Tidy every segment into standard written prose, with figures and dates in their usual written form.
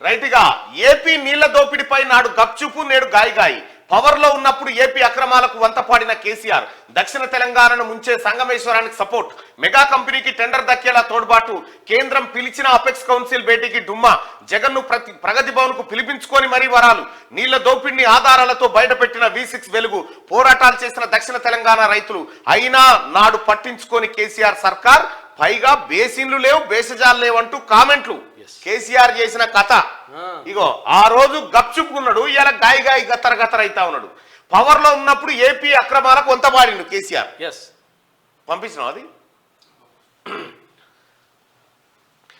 రైట్గా AP నీళ్ల దోపిడీపై నాడు గప్చుపు నేడు గాయగాయి. పవర్లో ఉన్నప్పుడు ఏపీ అక్రమాలకు వంతపాడిన కేసీఆర్ దక్షిణ తెలంగాణను ముంచే సంగమేశ్వరానికి సపోర్ట్. మెగా కంపెనీకి టెండర్ దక్కేలా తోడ్పాటు. కేంద్రం పిలిచిన అపెక్స్ కౌన్సిల్ భేటీకి డుమ్మా. జగన్ ను ప్రగతి భవన్ కు పిలిపించుకొని మరీ వరాలు. నీళ్ల దోపిడిని ఆధారాలతో బయటపెట్టిన V6 వెలుగు. పోరాటాలు చేసిన దక్షిణ తెలంగాణ రైతులు. అయినా నాడు పట్టించుకొని కేసీఆర్ సర్కార్. పైగా బేసిన్లు లేవు, బేసజాలు లేవంటూ కామెంట్లు. కేసీఆర్ చేసిన కథ ఇగో. ఆ రోజు గప్చుకున్నాడు, ఇలా గాయ గాయ గత్తర గత్తర అయితా ఉన్నాడు. పవర్ లో ఉన్నప్పుడు ఏపీ అక్రమాలకు వంతపాడిండు కేసీఆర్. పంపించిన అది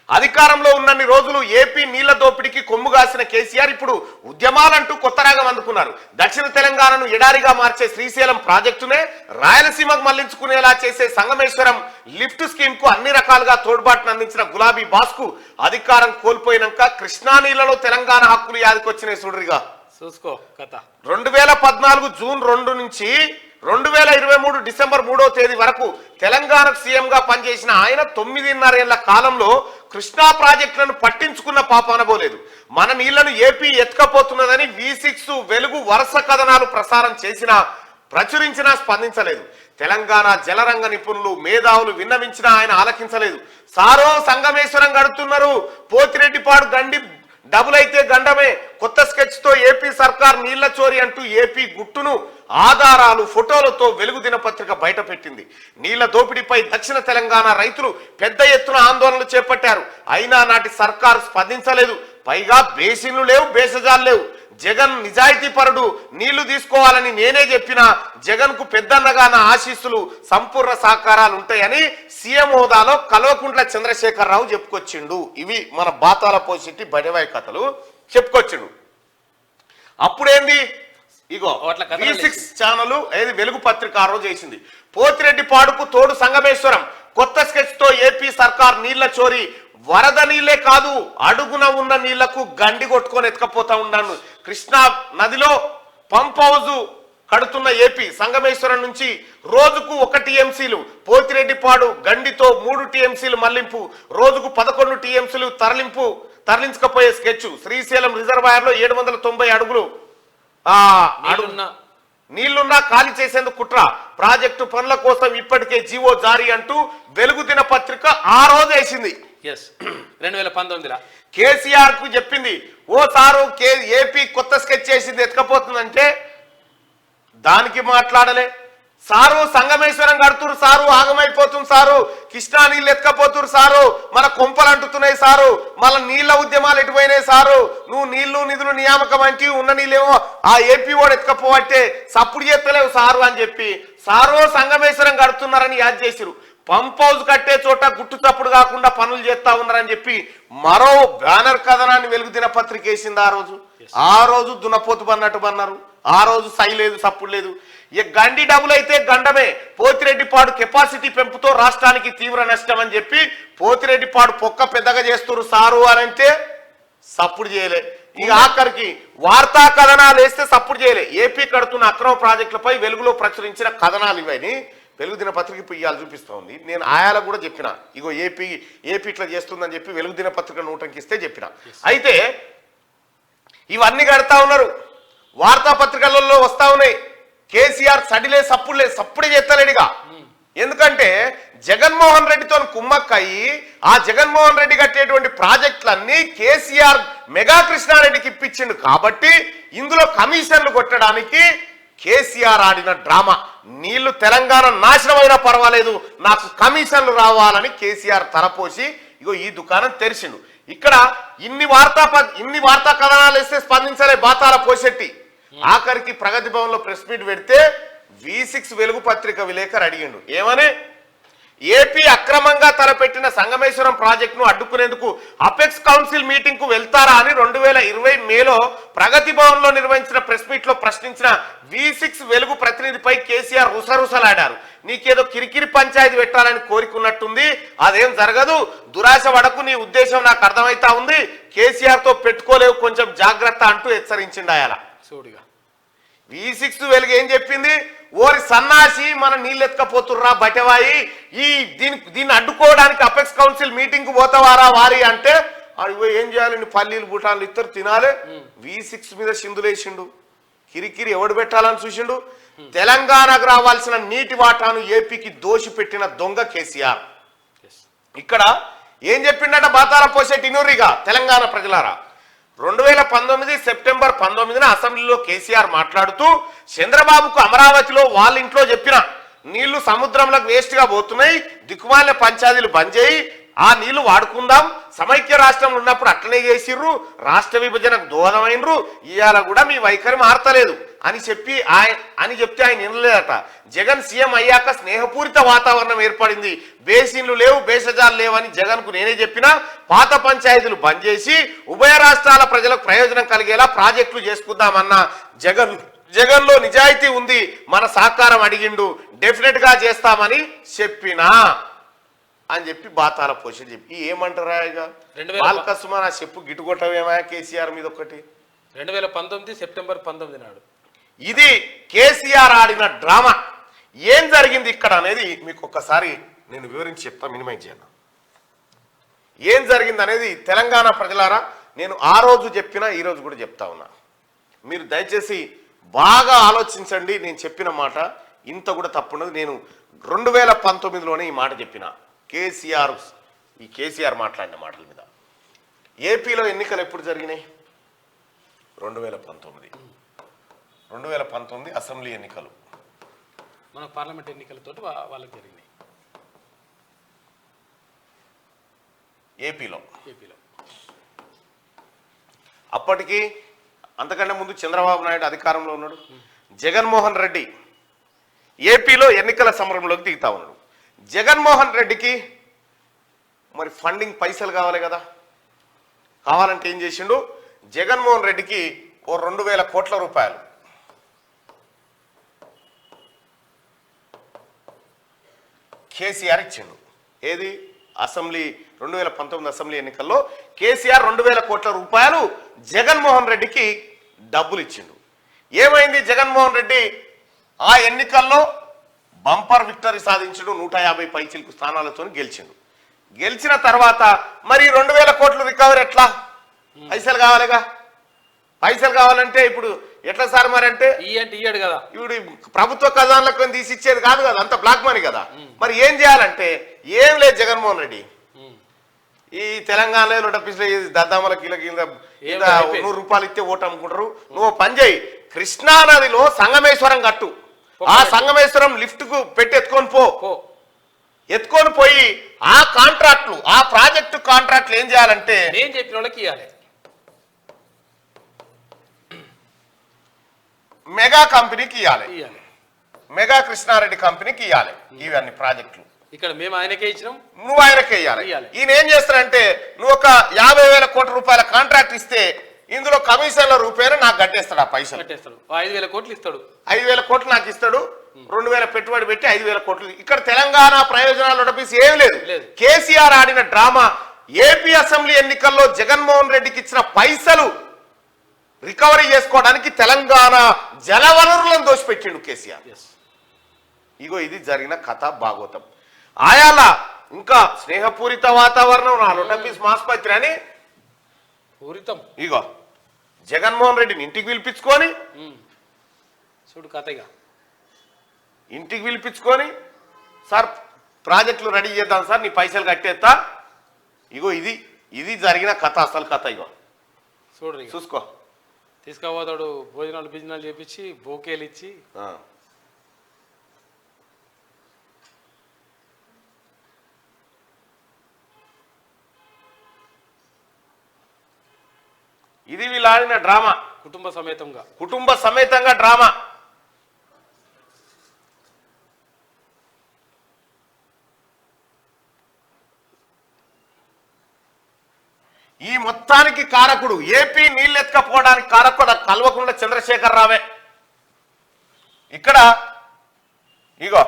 అధికారంలో ఉన్నన్ని రోజులు ఏపీ నీళ్ల దోపిడీకి కొమ్ముగాసిన కేసీఆర్ ఇప్పుడు ఉద్యమాలంటూ కొత్త రాగం అందుకున్నారు. దక్షిణ తెలంగాణను ఎడారిగా మార్చే శ్రీశైలం ప్రాజెక్టునే రాయలసీమకు మళ్లించుకునేలా చేసే సంగమేశ్వరం లిఫ్ట్ స్కీమ్ కు అన్ని రకాలుగా తోడ్పాటును అందించిన గులాబీ బాస్ కు అధికారం కోల్పోయినాక కృష్ణా నీళ్లలో తెలంగాణ హక్కులు యాదికొచ్చినాయి. చూడరిగా చూసుకో కథ. 2014 జూన్ 2 నుంచి 2023 డిసెంబర్ 3వ తేదీ వరకు తెలంగాణకు సీఎంగా పనిచేసిన ఆయన 9.5 ఏళ్ల కాలంలో కృష్ణా ప్రాజెక్టులను పట్టించుకున్న పాప అనబోలేదు. మన నీళ్లను ఏపీ ఎత్తుకపోతున్నదని V6 వెలుగు వరుస కథనాలు ప్రసారం చేసినా ప్రచురించినా స్పందించలేదు. తెలంగాణ జలరంగ నిపుణులు మేధావులు విన్నవించినా ఆయన ఆలకించలేదు. సారో సంగమేశ్వరం గడుతున్నారు, పోతిరెడ్డిపాడు గండి డబుల్ అయితే గండమే. కొత్త స్కెచ్ తో ఏపీ సర్కార్ నీళ్ల చోరీ అంటూ ఏపీ గుట్టును ఆధారాలు ఫోటోలతో వెలుగు దినపత్రిక బయటపెట్టింది. నీళ్ల దోపిడీపై దక్షిణ తెలంగాణ రైతులు పెద్ద ఎత్తున ఆందోళనలు చేపట్టారు. అయినా నాటి సర్కారు స్పందించలేదు. పైగా బేసిన్లు లేవు, బేసజాలు లేవు. జగన్ నిజాయితీ పరుడు, నీళ్లు తీసుకోవాలని నేనే చెప్పినా జగన్ కు పెద్దన్నగా నా ఆశీస్సులు సంపూర్ణ సహకారాలు ఉంటాయని సీఎం హోదాలో కల్వకుంట్ల చంద్రశేఖరరావు చెప్పుకొచ్చిండు. ఇవి మన బాతాల పోసిట్టి బడివాయి కథలు చెప్పుకొచ్చిండు. అప్పుడేంది ఇగో V6 ఛానల్ ఏది వెలుగు పత్రిక ఆ రోజు చేసింది. పోతిరెడ్డిపాడుకు తోడు సంగమేశ్వరం కొత్త స్కెచ్ తో ఏపీ సర్కార్ నీళ్ల చోరీ. వరద నీళ్లే కాదు, అడుగున ఉన్న నీళ్లకు గండి కొట్టుకొని ఎత్తుకపోతా ఉన్నాను. కృష్ణా నదిలో పంప్ హౌజ్ కడుతున్న ఏపీ సంగమేశ్వరం నుంచి రోజుకు 1 TMCలు, పోతిరెడ్డిపాడు గండితో 3 TMCలు మళ్లింపు, రోజుకు 11 TMCలు తరలించకపోయే స్కెచ్. శ్రీశైలం రిజర్వాయర్ లో 790 అడుగులు నీళ్లున్నా ఖాళీ చేసేందుకు కుట్ర. ప్రాజెక్టు పనుల కోసం ఇప్పటికే జీవో జారీ అంటూ వెలుగు దిన పత్రిక ఆ రోజు వేసింది. 2019 కేసీఆర్ కు చెప్పింది, ఓ సారు ఏపీ కొత్త స్కెచ్ చేసింది ఎత్తుకపోతుందంటే దానికి మాట్లాడలే. సారు సంగమేశ్వరం కడుతురు సారు, ఆగమైపోతుంది సారు, కృష్ణా నీళ్ళు ఎత్తుకపోతురు సారు, మన కొంపలు అంటుతున్నాయి సారు, మళ్ళీ నీళ్ల ఉద్యమాలు ఎటుపోయినాయి సారు, నువ్వు నీళ్లు నిధులు నియామకం అంటే ఉన్న నీళ్ళేమో ఆ ఏపీ వాడు ఎత్తుకపోవట్టే సప్పుడు చేస్తలేవు సారు అని చెప్పి సారు సంగమేశ్వరం కడుతున్నారని యాద్ చేసిరు. పంప్ హౌస్ కట్టే చోట గుట్టు తప్పుడు కాకుండా పనులు చేస్తా ఉన్నారని చెప్పి మరో బ్యానర్ కథనాన్ని వెలుగు దినపత్రిక వేసింది. ఆ రోజు దునపోతు బన్నట్టు బన్నారు. ఆ రోజు సై లేదు, సప్పుడు లేదు. ఇక గండి డబుల్ అయితే గండమే. పోతిరెడ్డిపాడు కెపాసిటీ పెంపుతో రాష్ట్రానికి తీవ్ర నష్టం అని చెప్పి పోతిరెడ్డిపాడు పొక్క పెద్దగా చేస్తున్నారు సారు అని అంటే సప్పుడు చేయలే. ఇక ఆఖరికి వార్తా కథనాలు వేస్తే సప్పుడు చేయలే. ఏపీ కడుతున్న అక్రమ ప్రాజెక్టులపై వెలుగులో ప్రచురించిన కథనాలు ఇవని వెలుగు దినపత్రిక ఇప్పుడు ఇవాళ చూపిస్తూ ఉంది. నేను ఆయాలకు కూడా చెప్పిన, ఇగో ఏపీ ఇట్లా చేస్తుందని చెప్పి వెలుగు దినపత్రిక నోటంకిస్తే చెప్పిన. అయితే ఇవన్నీ కడతా ఉన్నారు, వార్తాపత్రికలలో వస్తా ఉన్నాయి. కేసీఆర్ సడిలే సప్పుడే చేస్తలేడుగా. ఎందుకంటే జగన్మోహన్ రెడ్డితో కుమ్మక్కయి ఆ జగన్మోహన్ రెడ్డి కట్టేటువంటి ప్రాజెక్టులన్నీ కేసీఆర్ మెగా కృష్ణారెడ్డికి ఇప్పించిండు. కాబట్టి ఇందులో కమిషన్లు కొట్టడానికి కేసీఆర్ ఆడిన డ్రామా. నీళ్లు తెలంగాణ నాశనమైనా పర్వాలేదు, నాకు కమిషన్లు రావాలని కేసీఆర్ తరపోసి ఇగో ఈ దుకాణం తెరిచిండు. ఇక్కడ ఇన్ని వార్తా కథనాలు వేస్తే స్పందించలే బాతాల పోసెట్టి. ఆఖరికి ప్రగతి భవన్ లో ప్రెస్ మీట్ పెడితే V6 వెలుగు పత్రిక విలేకరు అడిగిండు ఏమని, ఏపీ అక్రమంగా తలపెట్టిన సంగమేశ్వరం ప్రాజెక్టును అడ్డుకునేందుకు అపెక్స్ కౌన్సిల్ మీటింగ్ కు వెళ్తారా అని 2020 మేలో ప్రగతి భవన్ లో నిర్వహించిన ప్రెస్ మీట్ లో ప్రశ్నించిన V6 వెలుగు ప్రతినిధిపై కేసీఆర్ రుసరుసలాడారు. నీకేదో కిరికిరి పంచాయతీ పెట్టాలని కోరికున్నట్టుంది, అదేం జరగదు, దురాశ వడకు, నీ ఉద్దేశం నాకు అర్థమైతా ఉంది, కేసీఆర్ తో పెట్టుకోలేవు, కొంచెం జాగ్రత్త అంటూ హెచ్చరించిండు. ఆయన V6 వెలుగు ఏం చెప్పింది, ఓరి సన్నాసి మన నీళ్ళు ఎత్తుకపోతుర్రా బటవాయి, దీన్ని అడ్డుకోవడానికి అపెక్స్ కౌన్సిల్ మీటింగ్ కు పోతావారా వారి అంటే ఆడికి పోయి ఏం చేయాలండి, పల్లీలు బుటాన్లు ఇద్దరు తినాలి. V6 మీద సింధులేసిండు. కిరికిరి ఎవడు పెట్టాలని చూసిండు. తెలంగాణకు రావాల్సిన నీటి వాటాను ఏపీకి దోషి పెట్టిన దొంగ కేసీఆర్. ఇక్కడ ఏం చెప్పిండట బాతాల పోసేటి ఇనూరిగా తెలంగాణ ప్రజలారా. 2019 సెప్టెంబర్ 19న అసెంబ్లీలో కేసీఆర్ మాట్లాడుతూ చంద్రబాబుకు అమరావతిలో వాళ్ళ ఇంట్లో చెప్పిన నీళ్లు సముద్రంలోకి వేస్ట్ గా పోతున్నాయి, దిక్కుమాలిన పంచాయతీలు బంద్ చేయి, ఆ నీళ్లు వాడుకుందాం, సమైక్య రాష్ట్రం ఉన్నప్పుడు అట్లనే చేసిర్రు, రాష్ట్ర విభజనకు దోహదమైనరు, ఇవాళ కూడా మీ వైఖరి మారతలేదు అని చెప్తే ఆయన వినలేదట. జగన్ సీఎం అయ్యాక స్నేహపూరిత వాతావరణం ఏర్పడింది, బేసిన్లు లేవు, బేసజాలు లేవని జగన్కు నేనే చెప్పినా, పాత పంచాయతీలు బంద్ చేసి ఉభయ రాష్ట్రాల ప్రజలకు ప్రయోజనం కలిగేలా ప్రాజెక్టులు చేసుకుందామన్న జగన్లో నిజాయితీ ఉంది, మన సహకారం అడిగిండు, డెఫినెట్ గా చేస్తామని చెప్పినా అని చెప్పి బాతాల పోషడి చెప్పి ఏమంటారా ఇక బాలకసుమా నా చెప్పు గిట్టుకొట్టవేమా కేసీఆర్ మీద ఒకటి. 2019 సెప్టెంబర్ 19 నాడు ఇది కేసీఆర్ ఆడిన డ్రామా. ఏం జరిగింది ఇక్కడ అనేది మీకు ఒక్కసారి నేను వివరించి చెప్తా, మినిమైజ్ చేయను. ఏం జరిగింది అనేది తెలంగాణ ప్రజలారా నేను ఆ రోజు చెప్పినా ఈ రోజు కూడా చెప్తా ఉన్నా. మీరు దయచేసి బాగా ఆలోచించండి. నేను చెప్పిన మాట ఇంత కూడా తప్పున్నది. నేను 2019లోనే ఈ మాట చెప్పిన. కేసీఆర్ మాట్లాడిన మాటల మీద. ఏపీలో ఎన్నికలు ఎప్పుడు జరిగినాయి? 2019 అసెంబ్లీ ఎన్నికలు, మన పార్లమెంట్ ఎన్నికలతో వాళ్ళకి జరిగినాయి ఏపీలో. అప్పటికి అంతకంటే ముందు చంద్రబాబు నాయుడు అధికారంలో ఉన్నాడు. జగన్మోహన్ రెడ్డి ఏపీలో ఎన్నికల సమరంలోకి దిగుతా ఉన్నాడు. జగన్మోహన్ రెడ్డికి మరి ఫండింగ్ పైసలు కావాలి కదా. కావాలంటే ఏం చేసిండు, జగన్మోహన్ రెడ్డికి ఓ 2000 కోట్ల రూపాయలు కేసీఆర్ ఇచ్చిండు. ఏది అసెంబ్లీ 2019 అసెంబ్లీ ఎన్నికల్లో కేసీఆర్ 2000 కోట్ల రూపాయలు జగన్మోహన్ రెడ్డికి డబ్బులు ఇచ్చిండు. ఏమైంది, జగన్మోహన్ రెడ్డి ఆ ఎన్నికల్లో బంపర్ విక్టరీ సాధించడు, 150 పైచిలకు స్థానాలతో గెలిచిండు. గెలిచిన తర్వాత మరి 2000 కోట్లు రికవరీ ఎట్లా? పైసలు కావాలిగా. పైసలు కావాలంటే ఇప్పుడు ఎట్లా సార్ మరి అంటే ఇయ్యాడు కదా, ఇప్పుడు ప్రభుత్వ ఖజానాలకు తీసి ఇచ్చేది కాదు కదా, అంత బ్లాక్ మనీ కదా. మరి ఏం చేయాలంటే ఏం లేదు, జగన్మోహన్ రెడ్డి ఈ తెలంగాణలో నోటపిస్లో దద్దామల కిలో 100 రూపాయలు ఇస్తే ఓటు అమ్ముకుంటారు. నువ్వు పని చేయి, కృష్ణానదిలో సంగమేశ్వరం కట్టు, ఆ సంగమేశ్వరం లిఫ్ట్ కు పెట్టి ఎత్తుకొని పోయి ఆ కాంట్రాక్ట్లు, ఆ ప్రాజెక్టు కాంట్రాక్ట్లు ఏం చేయాలంటే నేను చెప్పిన వాళ్ళకి ఇవ్వాలి. మెగా కంపెనీకి ఇవ్వాలి, మెగా కృష్ణారెడ్డి కంపెనీకి ఇవ్వాలి. ఇవన్నీ ప్రాజెక్టులు ఇక్కడ మేము ఆయనకే ఇచ్చినాం, నువ్వు ఆయనకే ఇవ్వాలి. ఈయన ఏం చేస్తారంటే నువ్వు ఒక 50,000 కోట్ల రూపాయల కాంట్రాక్ట్ ఇస్తే ఇందులో కమిషన్ల రూపాయలు నాకు కట్టేస్తాడు, ఆ పైసలు కట్టేస్తాడు. 5,000 కోట్లు ఇస్తాడు, 5,000 కోట్లు నాకు ఇస్తాడు, 2,000 పెట్టుబడి పెట్టి 5,000 కోట్లు. ఇక్కడ తెలంగాణ ప్రయోజనాలు నోటపీస్ ఏం లేదు. కేసీఆర్ ఆడిన డ్రామా. ఏపీ అసెంబ్లీ ఎన్నికల్లో జగన్మోహన్ రెడ్డికి ఇచ్చిన పైసలు రికవరీ చేసుకోవడానికి తెలంగాణ జలవనరులను దోషిపెట్టిండు కేసీఆర్. ఇగో ఇది జరిగిన కథ భాగవతం. ఆయాల ఇంకా స్నేహపూరిత వాతావరణం, నా నోటపీస్ మాస్పత్రి అని పూరితం. ఇగో జగన్మోహన్ రెడ్డిని ఇంటికి పిలిపించుకొని చూడు కథగా, ఇంటికి పిలిపించుకొని సార్ ప్రాజెక్టులు రెడీ చేద్దాం సార్, నీ పైసలు కట్టేస్తా. ఇగో ఇది జరిగిన కథ, అసలు కథ. ఇగో చూడు చూసుకో. తీసుకుపోతాడు, భోజనాలు బిజనాలు చేపించి బోకేలు ఇచ్చి. ఇది వీళ్ళు ఆడిన డ్రామా, కుటుంబ సమేతంగా డ్రామా. ఈ మొత్తానికి కారకుడు, ఏపీ నీళ్ళెత్తకపోవడానికి కారకుడు కల్వకుంట్ల చంద్రశేఖర్ రావే. ఇక్కడ ఇగో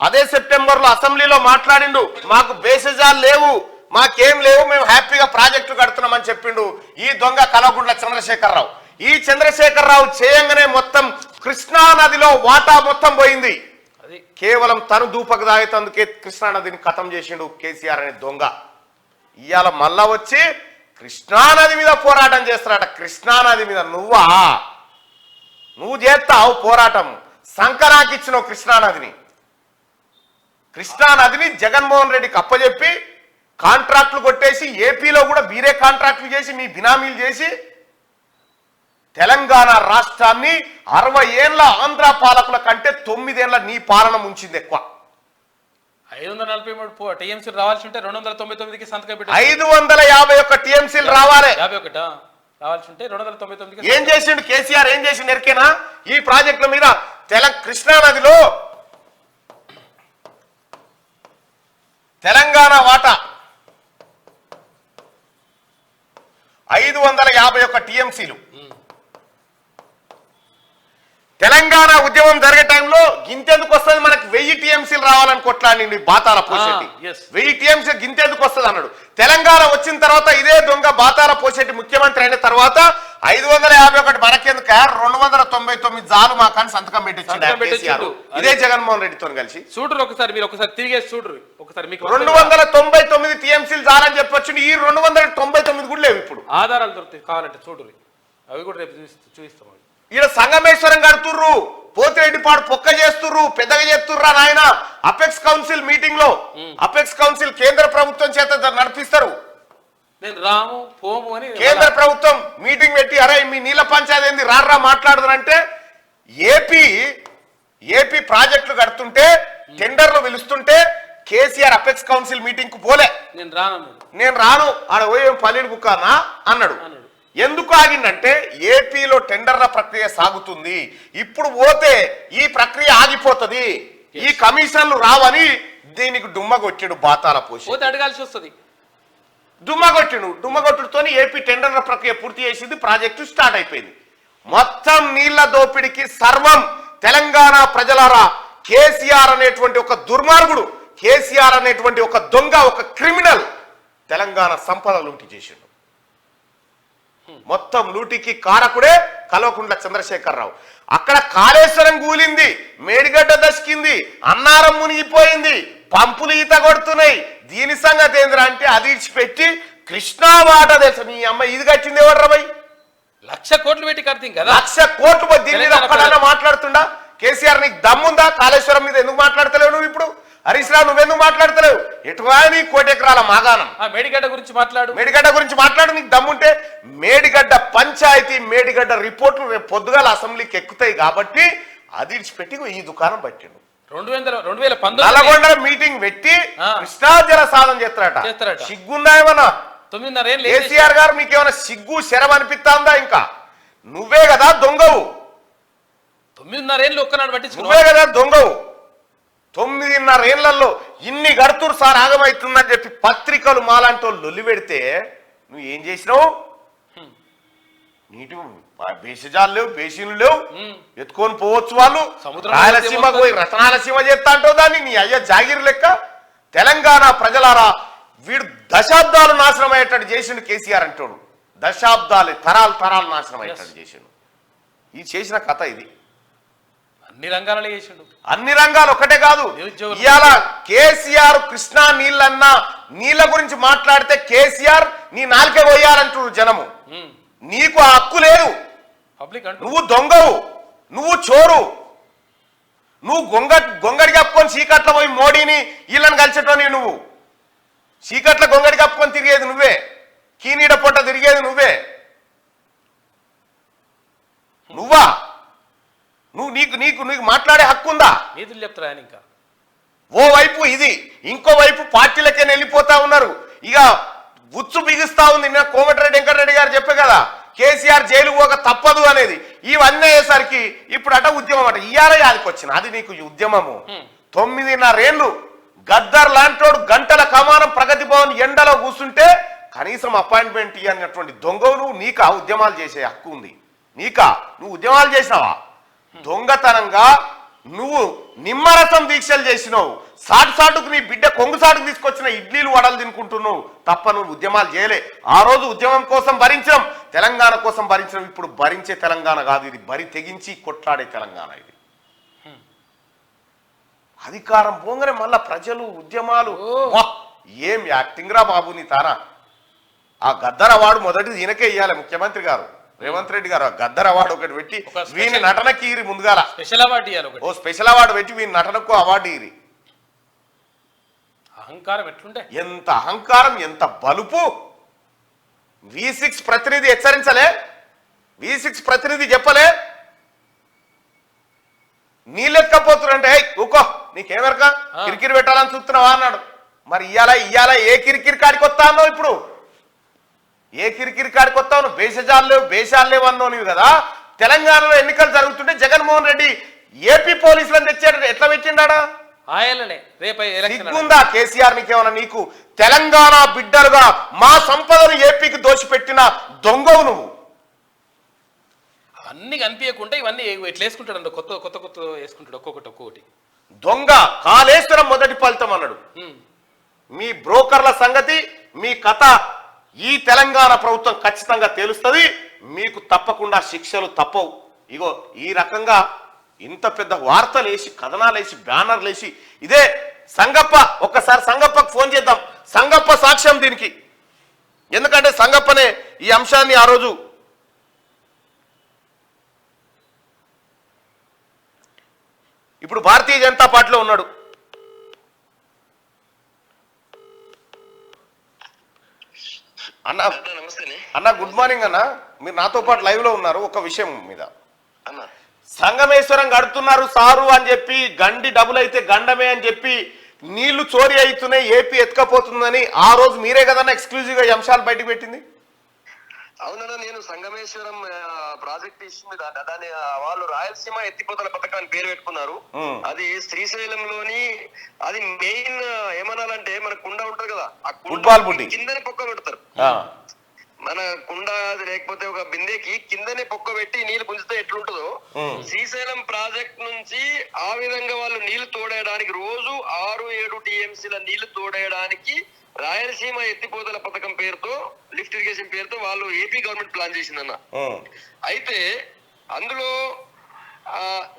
అదే సెప్టెంబర్లో అసెంబ్లీలో మాట్లాడిండు, మాకు బేసిజాలు లేవు, మాకేం లేవు, మేము హ్యాపీగా ప్రాజెక్టులు కడుతున్నామని చెప్పిండు ఈ దొంగ కల్వకుంట్ల చంద్రశేఖర్ రావు. ఈ చంద్రశేఖరరావు చేయంగానే మొత్తం కృష్ణా నదిలో వాటా మొత్తం పోయింది. అది కేవలం తను దూపకు తాగేతందుకే కృష్ణా నదిని ఖతం చేసిండు కేసీఆర్ అనే దొంగ. ఇవాళ మళ్ళా వచ్చి కృష్ణా నది మీద పోరాటం చేస్తారట. కృష్ణా నది మీద నువ్వు చేస్తావు పోరాటం. సంకరాకిచ్చినావు కృష్ణా నదిని. కృష్ణా నదిని జగన్మోహన్ రెడ్డికి అప్పచెప్పి కాంట్రాక్టులు కొట్టేసి ఏపీలో కూడా వీరే కాంట్రాక్టులు చేసి మీ బినామీలు చేసి తెలంగాణ రాష్ట్రాన్ని 60 ఏళ్ల ఆంధ్ర పాలకుల కంటే 9 ఏళ్ల నీ పాలన ముంచింది ఎక్కువ. 543 టీఎంసీలు రావాల్సి ఉంటే 299కి సంతకం పెట్టి 551 టీఎంసీలు రావాలి. 51 రావాల్సి ఉంటే 299కి ఏం చేసిండు కేసీఆర్? ఏం చేసిండు ఎరికేనా? ఈ ప్రాజెక్టుల మీద కృష్ణా నదిలో తెలంగాణ వాటా 551 టీఎంసీలు. తెలంగాణ ఉద్యమం జరిగే టైంలో గింతెందుకు వస్తుంది మనకు 1000 టీఎంసీలు రావాలని కొట్లాడి బాతాల పోషెట్టి 1000 టీఎంసీ గింతెందుకు వస్తుంది అన్నాడు. తెలంగాణ వచ్చిన తర్వాత ఇదే దొంగ బాతాల పోషెట్టి ముఖ్యమంత్రి అయిన తర్వాత 551 మనకెందుక 299 జాలు మాకని సంతకం పెట్టించారు. ఇదే జగన్మోహన్ రెడ్డితో కలిసి చూడరు. మీరు ఒకసారి తిరిగేసి చూడరు. ఒకసారి మీకు 299 టీఎంసీలు జాలని చెప్పొచ్చు. ఈ 299 కూడా లేవు. ఇప్పుడు ఆధారాలు దొరుకుతాయి కావాలంటే చూడరు. అవి కూడా రేపు చూపిస్తాం. ఈడ సంగమేశ్వరం కడుతుర్రు, పోతిరెడ్డిపాడు పొక్క చేస్తుర్రు, పెద్దగా చేస్తుర్రా నాయన. అపెక్స్ కౌన్సిల్ మీటింగ్ లో అపెక్స్ కౌన్సిల్ కేంద్ర ప్రభుత్వం చేత నడిపిస్తారు. నేను రాము పోము అని కేంద్ర ప్రభుత్వం మీటింగ్ పెట్టి అరే మీ నీళ్ళ పంచాయతీ ఏంది రారా మాట్లాడుదంటే ఏపీ ప్రాజెక్టులు కడుతుంటే టెండర్లు పిలుస్తుంటే కేసీఆర్ అపెక్స్ కౌన్సిల్ మీటింగ్ కు పోలే. నేను రాను ఆడ పోయే పల్లీలు బుక్కానా అన్నాడు. ఎందుకు ఆగిందంటే ఏపీలో టెండర్ల ప్రక్రియ సాగుతుంది. ఇప్పుడు పోతే ఈ ప్రక్రియ ఆగిపోతుంది, ఈ కమిషన్లు రావని దీనికి డుమ్మగొట్టాడు బాతాల పోసి. అడగాల్సి వస్తుంది. డుమ్మగొట్టుతో ఏపీ టెండర్ల ప్రక్రియ పూర్తి చేసింది. ప్రాజెక్టు స్టార్ట్ అయిపోయింది. మొత్తం నీళ్ల దోపిడికి సర్వం తెలంగాణ ప్రజలారా కేసీఆర్ అనేటువంటి ఒక దుర్మార్గుడు, కేసీఆర్ అనేటువంటి ఒక దొంగ, ఒక క్రిమినల్ తెలంగాణ సంపద లూటి చేసిండు. మొత్తం లూటికి కారకుడే కల్వకుంట్ల చంద్రశేఖరరావు. అక్కడ కాళేశ్వరం కూలింది, మేడిగడ్డ దశకింది, అన్నారం మునిగిపోయింది, పంపులు ఈత కొడుతున్నాయి. దీని సంగతి ఏంద్రా అంటే అది ఇచ్చిపెట్టి కృష్ణా వాట తెలుసు నీ అమ్మ ఇది కట్టింది ఎవరు రమై? 1,00,000 కోట్లు పెట్టి కట్టింది కదా. 1,00,000 కోట్లు దీని మీద ఒక్కడన్నా మాట్లాడుతుండా? కేసీఆర్ నీకు దమ్ముందా? కాళేశ్వరం మీద ఎందుకు మాట్లాడతలేవు నువ్వు? ఇప్పుడు హరీష్ రావు నువ్వెందుకు మాట్లాడతలేవు? ఎటువాని 1 కోటి ఎకరాల మాగాణం. మేడిగడ్డ గురించి మాట్లాడు నీకు దమ్ముంటే. మేడిగడ్డ పంచాయతీ మేడిగడ్డ రిపోర్ట్లు రేపు పొద్దుగాల అసెంబ్లీకి ఎక్కుతాయి కాబట్టి అది ఇచ్చిపెట్టి ఈ దుకాణం పట్టిండు. 2019 నల్గొండ మీటింగ్ పెట్టి కృష్ణా జల సాధన చేస్తారట. సిగ్గుందా ఏమన్నా? 9.5 ఏళ్ళు కేసీఆర్ గారు మీకేమైనా సిగ్గు శరం అనిపిస్తుందా? ఇంకా నువ్వే కదా దొంగవు. 9.5 ఏళ్ళు ఒక్కనాడు పట్టించుకో. నువ్వే కదా దొంగవు. 9.5 ఏళ్లలో ఇన్ని గడుతురు సార్ ఆగమవుతుందని చెప్పి పత్రికలు మాలాంటి వాళ్ళు లొల్లి పెడితే నువ్వు ఏం చేసినావు? నీటి బేసిజాలు లేవు, బేసిన్లు లేవు, ఎత్తుకొని పోవచ్చు వాళ్ళు. రాయలసీమకు పోయి రతనాలసీమ చేస్తా అంటావు దాన్ని. నీ అయ్య జాగిరి లెక్క. తెలంగాణ ప్రజలారా వీడు దశాబ్దాలు నాశనం అయ్యేటట్టు చేసిండు కేసీఆర్ అంటాడు. దశాబ్దాలు తరాలు నాశనం అయ్యేటట్టు చేసిండు. ఈ చేసిన కథ ఇది. అన్ని రంగాలలో చేసిండు. అన్ని రంగాలు ఒకటే కాదు. ఇవాళ కేసీఆర్ కృష్ణా నీళ్ళన్నా నీళ్ళ గురించి మాట్లాడితే కేసీఆర్ నీ నాలుకే పోయాలంటారు జనము. నీకు ఆ హక్కు లేదు. నువ్వు దొంగవు, నువ్వు చోరు, నువ్వు గొంగడి కప్పుకొని చీకట్ల పోయి మోడీని వీళ్ళని కలిసేటోని నువ్వు. చీకట్ల గొంగడి కప్పుకొని తిరిగేది నువ్వే, కీనీడ పొట్ట తిరిగేది నువ్వే. నువ్వా? నీకు మాట్లాడే హక్కు ఉందా? నీతులు చెప్తారా? ఇంకా ఓవైపు ఇది, ఇంకోవైపు పార్టీలకే వెళ్ళిపోతా ఉన్నారు. ఇక ఉచ్చు బిగిస్తా ఉంది. నిన్న కోమటిరెడ్డి వెంకటరెడ్డి గారు చెప్పే కదా కేసీఆర్ జైలు పోక తప్పదు అనేది. ఇవన్నీ అయ్యేసరికి ఇప్పుడు అట ఉద్యమం అట ఇయ్యాల యాదికొచ్చిన అది నీకు ఉద్యమము. 9.5 ఏళ్ళు గద్దర్ లాంటోడు గంటల కమానం ప్రగతి భవన్ ఎండలో కూర్చుంటే కనీసం అపాయింట్మెంట్ ఇవ్వనటువంటి దొంగవు నువ్వు. నీకా ఉద్యమాలు చేసే హక్కు ఉంది? నువ్వు ఉద్యమాలు చేసినావా? దొంగతనంగా నువ్వు నిమ్మరసం దీక్షలు చేసినావు, సాటుకు నీ బిడ్డ కొంగు సాటుకు తీసుకొచ్చిన ఇడ్లీలు వడలు తినుకుంటున్నావు తప్ప నువ్వు ఉద్యమాలు చేయలే. ఆ రోజు ఉద్యమం కోసం భరించాం, తెలంగాణ కోసం భరించాం. ఇప్పుడు భరించే తెలంగాణ కాదు ఇది, బరి తెగించి కొట్లాడే తెలంగాణ ఇది. అధికారం పోగానే మళ్ళా ప్రజలు ఉద్యమాలు. ఏం యాక్టింగ్ రా బాబు నీ తారా. ఆ గద్దర్ అవార్డు మొదటిది ఈయనకే ఇవ్వాలి ముఖ్యమంత్రి గారు రేవంత్ రెడ్డి గారు. ఆ గద్దర్ అవార్డు ఒకటి పెట్టి వీని నటనకి ఇరి ముందుగాల స్పెషల్ అవార్డు పెట్టి వీని నటనకు అవార్డు ఇరి. అహంకారం ఎట్లుంటే, ఎంత అహంకారం, ఎంత బలుపు. V6 ప్రతినిధి హెచ్చరించలే, V6 ప్రతినిధి చెప్పలే. నీళ్ళెత్తకపోతున్నారంటే ఊకో నీకేమెరక కిరికిరి పెట్టాలని చూస్తున్నావా అన్నాడు. మరి ఇయ్యాల ఏ కిరికిరి కాడికి వస్తా అన్నావు? ఇప్పుడు ఏ కిరికిరి కాడికి వస్తావు నువ్వు? బేషాలు లేవు అన్నావు నువ్వు కదా. తెలంగాణలో ఎన్నికలు జరుగుతుంటే జగన్మోహన్ రెడ్డి ఏపీ పోలీసులను తెచ్చాడు, ఎట్లా పెట్టిండా? సిగ్గుందా కేసీఆర్ నీకేమన్నా? నీకు తెలంగాణ బిడ్డలుగా మా సంపదను ఏపీకి దోచిపెట్టిన దొంగవు నువ్వు. అన్ని కనిపించకుండా ఇవన్నీ ఎట్లా వేసుకుంటాడు, కొత్త వేసుకుంటాడు ఒక్కొక్కటి. దొంగ కాళేశ్వరం మొదటి ఫలితం అన్నాడు. మీ బ్రోకర్ల సంగతి, మీ కథ ఈ తెలంగాణ ప్రభుత్వం ఖచ్చితంగా తేలుస్తుంది. మీకు తప్పకుండా శిక్షలు తప్పవు. ఇగో ఈ రకంగా ఇంత పెద్ద వార్తలు వేసి, కథనాలు వేసి, బ్యానర్లు వేసి, ఇదే సంగప్ప. ఒక్కసారి సంగప్పకు ఫోన్ చేద్దాం. సంగప్ప సాక్ష్యం దీనికి. ఎందుకంటే సంగప్పనే ఈ అంశాన్ని ఆ రోజు ఇప్పుడు భారతీయ జనతా పార్టీలో ఉన్నాడు. అన్న గుడ్ మార్నింగ్ అన్న. మీరు నాతో పాటు లైవ్ లో ఉన్నారు. ఒక విషయం మీద సంగమేశ్వరం గడుతున్నారు సారు అని చెప్పి, గండి డబుల్ అయితే గండమే అని చెప్పి నీళ్లు చోరీ అవుతున్నాయి, ఏపీ ఎత్తుకపోతుందని ఆ రోజు మీరే కదన్నా ఎక్స్క్లూజివ్ గా ఈ అంశాలు బయటకు పెట్టింది. అవునన్నా, నేను సంగమేశ్వరం ప్రాజెక్ట్ ఇస్తుంది దాని వాళ్ళు రాయలసీమ ఎత్తిపోతల పథకం అని పేరు పెట్టుకున్నారు. అది శ్రీశైలంలోని అది మెయిన్ ఏమనాలంటే మన కుండ ఉంటది కదా, ఆ కుండ కిందనే పొక్క పెడతారు. మన కుండ లేకపోతే ఒక బిందెకి కిందనే పొక్క పెట్టి నీళ్లు గుంజితే ఎట్లుంటుందో, శ్రీశైలం ప్రాజెక్ట్ నుంచి ఆ విధంగా వాళ్ళు నీళ్లు తోడేయడానికి రోజు 6-7 TMCల నీళ్లు తోడేయడానికి రాయలసీమ ఎత్తిపోతల పథకం పేరుతో, లిఫ్ట్ ఇరిగేషన్ పేరుతో వాళ్ళు ఏపీ గవర్నమెంట్ ప్లాన్ చేసిందన్న. అయితే అందులో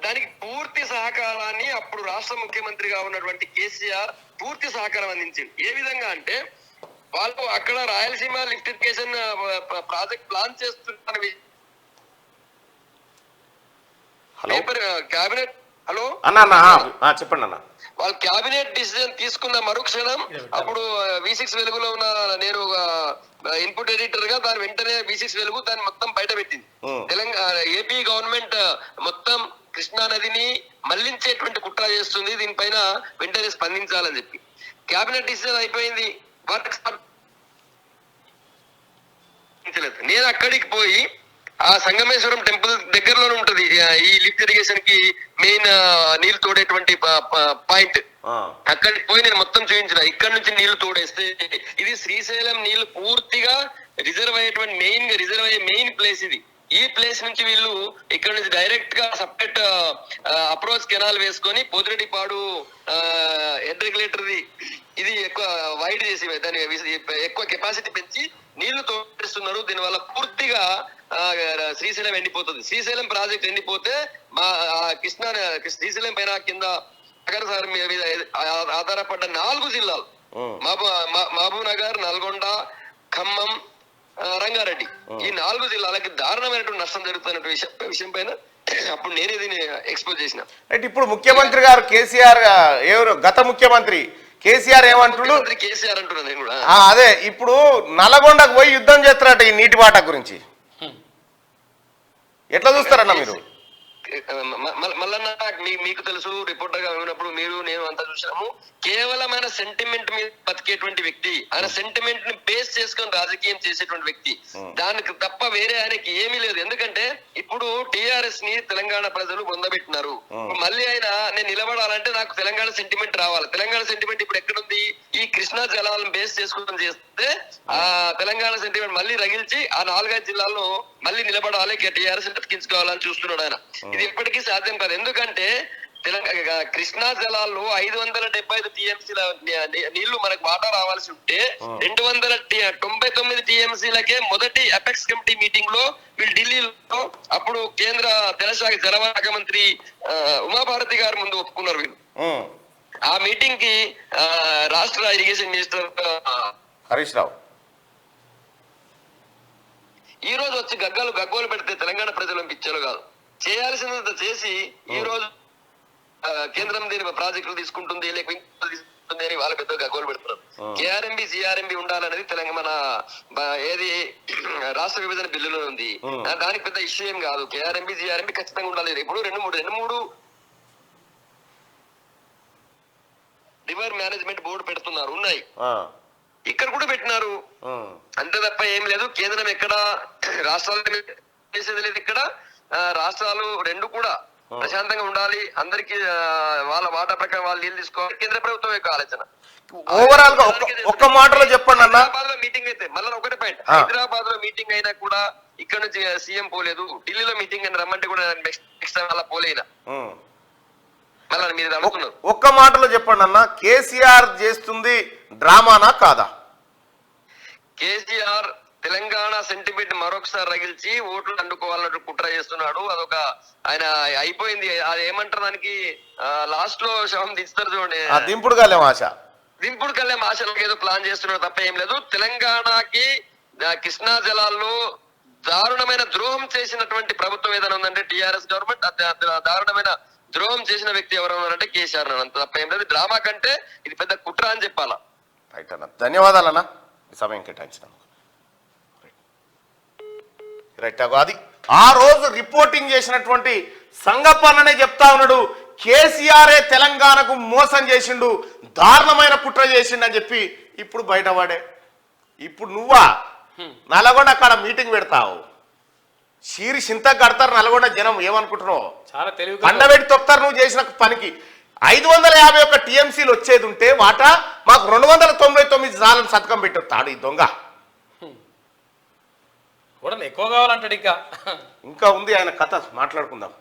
దానికి పూర్తి సహకారాన్ని అప్పుడు రాష్ట్ర ముఖ్యమంత్రిగా ఉన్నటువంటి కేసీఆర్ పూర్తి సహకారం అందించింది. ఏ విధంగా అంటే వాళ్ళు అక్కడ Rayalaseema lift irrigation project plan చేస్తున్న పేపర్ క్యాబినెట్ చెప్పండి అన్న. వాళ్ళు క్యాబినెట్ డిసిజన్ తీసుకున్న మరుక్షణం అప్పుడు V6 వెలుగులో ఉన్న నేను ఇన్పుట్ ఎడిటర్ గా దాని వెంటనే V6 వెలుగు దాన్ని మొత్తం బయట పెట్టింది. తెలంగాణ ఏపీ గవర్నమెంట్ మొత్తం కృష్ణా నదిని మళ్లించేటువంటి కుట్ర చేస్తుంది, దీనిపైన వెంటనే స్పందించాలని చెప్పి క్యాబినెట్ డిసిజన్ అయిపోయింది. నేను అక్కడికి పోయి ఆ సంగమేశ్వరం టెంపుల్ దగ్గరలోనే ఉంటది ఈ లిఫ్ట్ ఇరిగేషన్ కి మెయిన్ నీళ్లు తోడేటువంటి పాయింట్. అక్కడికి పోయి నేను మొత్తం చూపించిన, ఇక్కడ నుంచి నీళ్లు తోడేస్తే ఇది శ్రీశైలం నీళ్లు పూర్తిగా రిజర్వ్ అయ్యే మెయిన్ ప్లేస్ ఇది. ఈ ప్లేస్ నుంచి వీళ్ళు ఇక్కడ నుంచి డైరెక్ట్ గా సపరేట్ అప్రోచ్ కెనాల్ వేసుకొని పోతిరెడ్డిపాడు హెడ్ రెగ్యులేటర్ ఇది ఎక్కువ వైడ్ చేసి దాని ఎక్కువ కెపాసిటీ పెంచి నీళ్లు తోడిస్తున్నారు. దీనివల్ల పూర్తిగా శ్రీశైలం ఎండిపోతుంది. శ్రీశైలం ప్రాజెక్ట్ ఎండిపోతే మా శ్రీశైలం పైన కింద సాగర్ మీద ఆధారపడ్డ 4 జిల్లాలు మహబూబ్ నగర్, నల్గొండ, ఖమ్మం, రంగారెడ్డి, ఈ 4 జిల్లాలకి దారుణమైనటువంటి నష్టం జరుగుతున్న విషయం పైన అప్పుడు నేనే దీన్ని ఎక్స్పోజ్ చేసిన. అయితే ఇప్పుడు ముఖ్యమంత్రి గారు కేసీఆర్, ఎవరు గత ముఖ్యమంత్రి కేసీఆర్ ఏమంటున్నారు? కేసీఆర్ అంటున్నా నేను కూడా అదే ఇప్పుడు నల్గొండకు పోయి యుద్ధం చేస్తారట ఈ నీటి వాటా గురించి. ఎట్లా చూస్తారన్న మీరు? మళ్ళా మీకు తెలుసు, రిపోర్టర్ గా ఉన్నప్పుడు మీరు నేను అంతా చూసాము. కేవలం ఆయన సెంటిమెంట్ మీద బతికేటువంటి వ్యక్తి, ఆయన సెంటిమెంట్ ని బేస్ చేసుకొని రాజకీయం చేసేటువంటి వ్యక్తి, దానికి తప్ప వేరే ఆయనకి ఏమీ లేదు. ఎందుకంటే ఇప్పుడు టిఆర్ఎస్ ని తెలంగాణ ప్రజలు పొందబెట్టినారు. మళ్ళీ ఆయన నేను నిలబడాలంటే నాకు తెలంగాణ సెంటిమెంట్ రావాలి. తెలంగాణ సెంటిమెంట్ ఇప్పుడు ఎక్కడుంది? ఈ కృష్ణా జలాలను బేస్ చేసుకుని చేస్తే ఆ తెలంగాణ సెంటిమెంట్ మళ్ళీ రగిల్చి ఆ 4-5 జిల్లాల్లో మళ్ళీ నిలబడాలి, టిఆర్ఎస్ బతికించుకోవాలని చూస్తున్నాడు ఆయన. ఇది ఎప్పటికీ సాధ్యం కాదు. ఎందుకంటే తెలంగాణ కృష్ణా జలాల్లో 575 టీఎంసీల నీళ్లు మనకు వాటా రావాల్సి ఉంటే 299 టీఎంసీలకే మొదటి అపెక్స్ కమిటీ మీటింగ్ లో వీళ్ళు ఢిల్లీలో అప్పుడు కేంద్ర జలశాఖ మంత్రి ఉమాభారతి గారు ముందు ఒప్పుకున్నారు వీళ్ళు. ఆ మీటింగ్ కి రాష్ట్ర ఇరిగేషన్ మినిస్టర్ హరీష్ రావు ఈ రోజు వచ్చి గగ్గోలు పెడితే తెలంగాణ ప్రజలకు ఇచ్చేలో కాదు, చేయాల్సినంత చేసి ఈ రోజు కేంద్రం దీని ప్రాజెక్టులు తీసుకుంటుంది తీసుకుంటుంది అని వాళ్ళ పెద్ద గగ్గోలు పెడుతున్నారు. కేఆర్ఎంబి సిఆర్ఎంబి ఉండాలనేది తెలంగాణ ఏది రాష్ట్ర విభజన బిల్లులో ఉంది. దానికి పెద్ద ఇష్యూ ఏం కాదు. కేఆర్ఎంబి సిఆర్ఎంబి ఖచ్చితంగా ఉండాలి. ఇప్పుడు రెండు మూడు రివర్ మేనేజ్మెంట్ బోర్డు పెడుతున్నారు, ఉన్నాయి, ఇక్కడ కూడా పెట్టినారు. అంతే తప్ప ఏం లేదు. కేంద్రం ఎక్కడ రాష్ట్రాలు చేసేది లేదు. ఇక్కడ రాష్ట్రాలు రెండు కూడా ప్రశాంతంగా ఉండాలి, అందరికి వాళ్ళ వాటా ప్రకారం వాళ్ళు నీళ్ళు తీసుకోవాలి. కేంద్ర ప్రభుత్వం యొక్క ఆలోచన. ఓవరాల్ గా ఒక్క మాటలో చెప్పండి అన్న. హైదరాబాద్ లో మీటింగ్ అయితే మళ్ళీ ఒకటే పాయింట్, హైదరాబాద్ లో మీటింగ్ అయినా కూడా ఇక్కడ నుంచి సీఎం పోలేదు. ఢిల్లీలో మీటింగ్ అని రమ్మంటే కూడా నెక్స్ట్ టైం అలా పోలేనా మళ్ళీ మీరు అడుగుతున్నారు. ఒక్క మాటలో చెప్పండి అన్న, కేసీఆర్ చేస్తుంది డ్రామానా కాదా? కేసీఆర్ తెలంగాణ సెంటిమెంట్ మరొకసారి రగిల్చి ఓట్లు అందుకోవాలన్నట్టు కుట్ర చేస్తున్నాడు. అదొక ఆయన అయిపోయింది. అది ఏమంటారు దానికి, లాస్ట్ లో శవం దించుతారు చూడండి, దింపుడు కళ్యాం ఆశ, దింపుడు కళ్యాం ఆశలకు ఏదో ప్లాన్ చేస్తున్నాడు తప్ప ఏం లేదు. తెలంగాణకి కృష్ణా జలాల్లో దారుణమైన ద్రోహం చేసినటువంటి ప్రభుత్వం ఏదైనా ఉందంటే టిఆర్ఎస్ గవర్నమెంట్. దారుణమైన ద్రోహం చేసిన వ్యక్తి ఎవరు ఉన్నారంటే కేసీఆర్. అంత తప్ప ఏం లేదు. డ్రామా కంటే ఇది పెద్ద కుట్ర అని చెప్పాలా. రైట్ అన్న, ధన్యవాదాలన్నా సమయం కేటాయించినందుకు. రైట్, అది ఆ రోజు రిపోర్టింగ్ చేసినటువంటి సంగప్పన్ననే చెప్తా ఉన్నాడు, కేసీఆరే తెలంగాణకు మోసం చేసిండు, దారుణమైన కుట్ర చేసిండు అని చెప్పి ఇప్పుడు బయటపడే. ఇప్పుడు నువ్వా నల్గొండ అక్కడ మీటింగ్ పెడతావు, షీరి చింత కడతారు నల్గొండ జనం, ఏమనుకుంటున్నావు? చాలా తెలివి కండబెట్టి తొక్తారు నువ్వు చేసిన పనికి. 551 టీఎంసీలు వచ్చేది ఉంటే వాటా మాకు 299 సార్లు సంతకం పెట్టొస్తాడు ఈ దొంగ. కూడా ఎక్కువ కావాలంటాడు. ఇంకా ఇంకా ఉంది ఆయన కథ, మాట్లాడుకుందాం.